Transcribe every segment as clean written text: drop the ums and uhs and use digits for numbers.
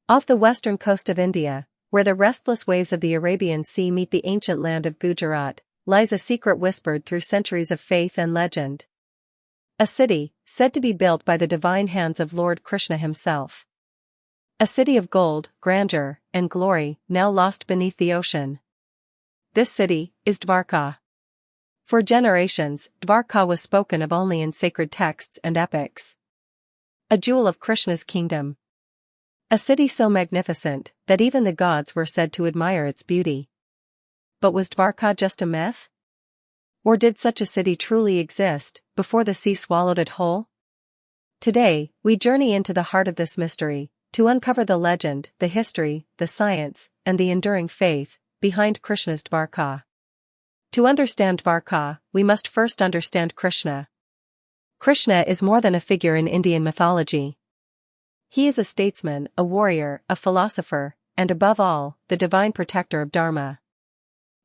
Off the western coast of India, where the restless waves of the Arabian Sea meet the ancient land of Gujarat, lies a secret whispered through centuries of faith and legend. A city, said to be built by the divine hands of Lord Krishna himself. A city of gold, grandeur, and glory, now lost beneath the ocean. This city is Dwarka. For generations, Dwarka was spoken of only in sacred texts and epics. A jewel of Krishna's kingdom. A city so magnificent that even the gods were said to admire its beauty. But was Dwarka just a myth? Or did such a city truly exist, before the sea swallowed it whole? Today, we journey into the heart of this mystery, to uncover the legend, the history, the science, and the enduring faith behind Krishna's Dwarka. To understand Dwarka, we must first understand Krishna. Krishna is more than a figure in Indian mythology. He is a statesman, a warrior, a philosopher, and above all, the divine protector of Dharma.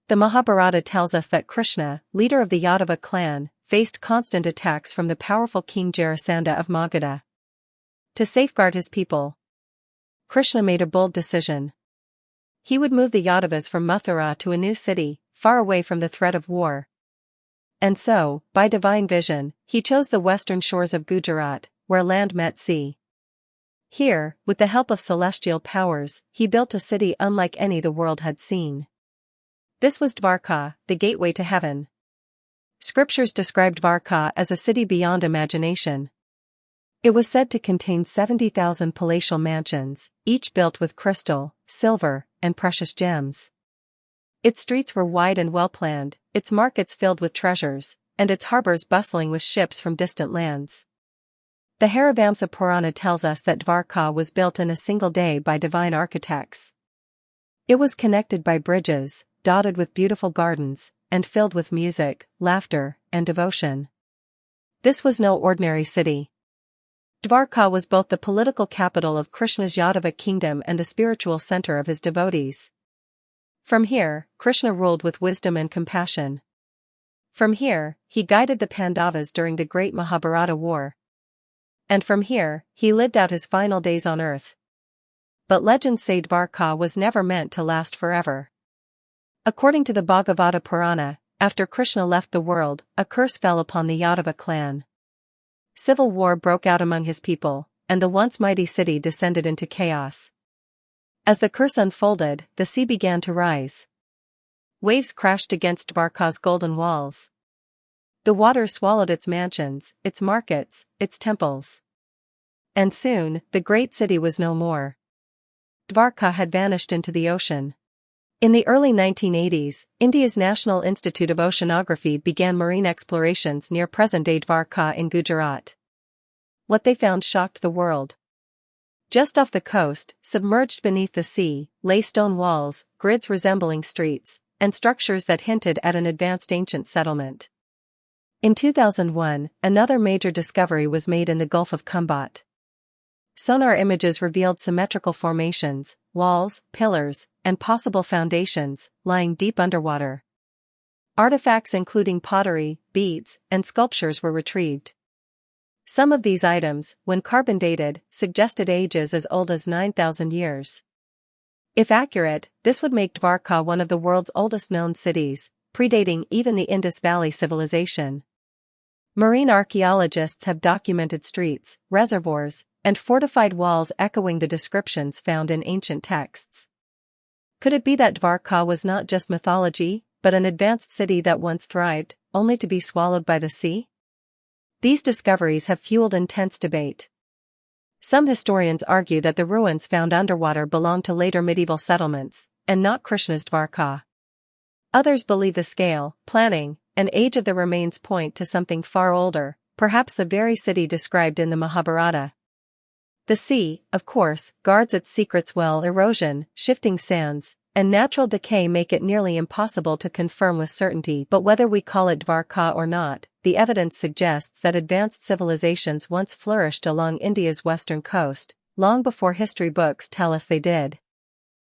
The Mahabharata tells us that Krishna, leader of the Yadava clan, faced constant attacks from the powerful king Jarasandha of Magadha. To safeguard his people, Krishna made a bold decision. He would move the Yadavas from Mathura to a new city, far away from the threat of war. And so, by divine vision, he chose the western shores of Gujarat, where land met sea. Here, with the help of celestial powers, he built a city unlike any the world had seen. This was Dwarka, the gateway to heaven. Scriptures describe Dwarka as a city beyond imagination. It was said to contain 70,000 palatial mansions, each built with crystal, silver, and precious gems. Its streets were wide and well-planned, its markets filled with treasures, and its harbors bustling with ships from distant lands. The Harivamsa Purana tells us that Dwarka was built in a single day by divine architects. It was connected by bridges, dotted with beautiful gardens, and filled with music, laughter, and devotion. This was no ordinary city. Dwarka was both the political capital of Krishna's Yadava kingdom and the spiritual center of his devotees. From here, Krishna ruled with wisdom and compassion. From here, he guided the Pandavas during the great Mahabharata war. And from here, he lived out his final days on earth. But legends say Dwarka was never meant to last forever. According to the Bhagavata Purana, after Krishna left the world, a curse fell upon the Yadava clan. Civil war broke out among his people, and the once mighty city descended into chaos. As the curse unfolded, the sea began to rise. Waves crashed against Dwarka's golden walls. The water swallowed its mansions, its markets, its temples. And soon, the great city was no more. Dwarka had vanished into the ocean. In the early 1980s, India's National Institute of Oceanography began marine explorations near present-day Dwarka in Gujarat. What they found shocked the world. Just off the coast, submerged beneath the sea, lay stone walls, grids resembling streets, and structures that hinted at an advanced ancient settlement. In 2001, another major discovery was made in the Gulf of Khumbat. Sonar images revealed symmetrical formations, walls, pillars, and possible foundations, lying deep underwater. Artifacts including pottery, beads, and sculptures were retrieved. Some of these items, when carbon dated, suggested ages as old as 9,000 years. If accurate, this would make Dwarka one of the world's oldest known cities, predating even the Indus Valley civilization. Marine archaeologists have documented streets, reservoirs, and fortified walls echoing the descriptions found in ancient texts. Could it be that Dwarka was not just mythology, but an advanced city that once thrived, only to be swallowed by the sea? These discoveries have fueled intense debate. Some historians argue that the ruins found underwater belong to later medieval settlements, and not Krishna's Dwarka. Others believe the scale, planning, and age of the remains point to something far older, perhaps the very city described in the Mahabharata. The sea, of course, guards its secrets well. Erosion, shifting sands, and natural decay make it nearly impossible to confirm with certainty, but whether we call it Dwarka or not, the evidence suggests that advanced civilizations once flourished along India's western coast, long before history books tell us they did.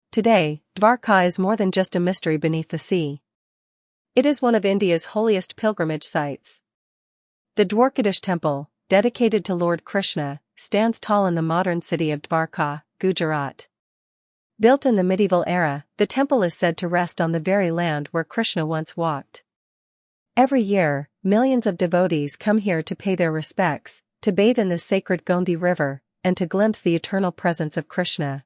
Today, Dwarka is more than just a mystery beneath the sea. It is one of India's holiest pilgrimage sites. The Dwarkadish temple, dedicated to Lord Krishna, stands tall in the modern city of Dwarka, Gujarat. Built in the medieval era, the temple is said to rest on the very land where Krishna once walked. Every year, millions of devotees come here to pay their respects, to bathe in the sacred Gondi River, and to glimpse the eternal presence of Krishna.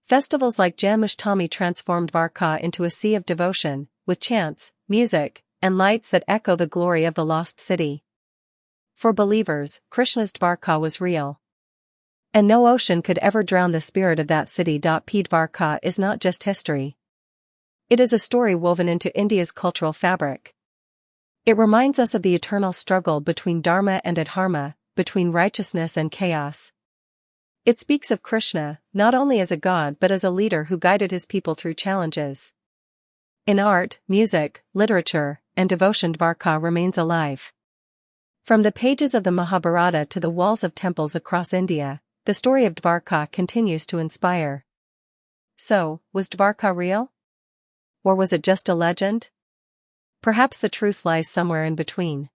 Festivals like Janmashtami transformed Dwarka into a sea of devotion, with chants, music, and lights that echo the glory of the lost city. For believers, Krishna's Dwarka was real. And no ocean could ever drown the spirit of that city. Dwarka is not just history. It is a story woven into India's cultural fabric. It reminds us of the eternal struggle between dharma and adharma, between righteousness and chaos. It speaks of Krishna, not only as a god but as a leader who guided his people through challenges. In art, music, literature, and devotion, Dwarka remains alive. From the pages of the Mahabharata to the walls of temples across India, the story of Dwarka continues to inspire. So, was Dwarka real? Or was it just a legend? Perhaps the truth lies somewhere in between.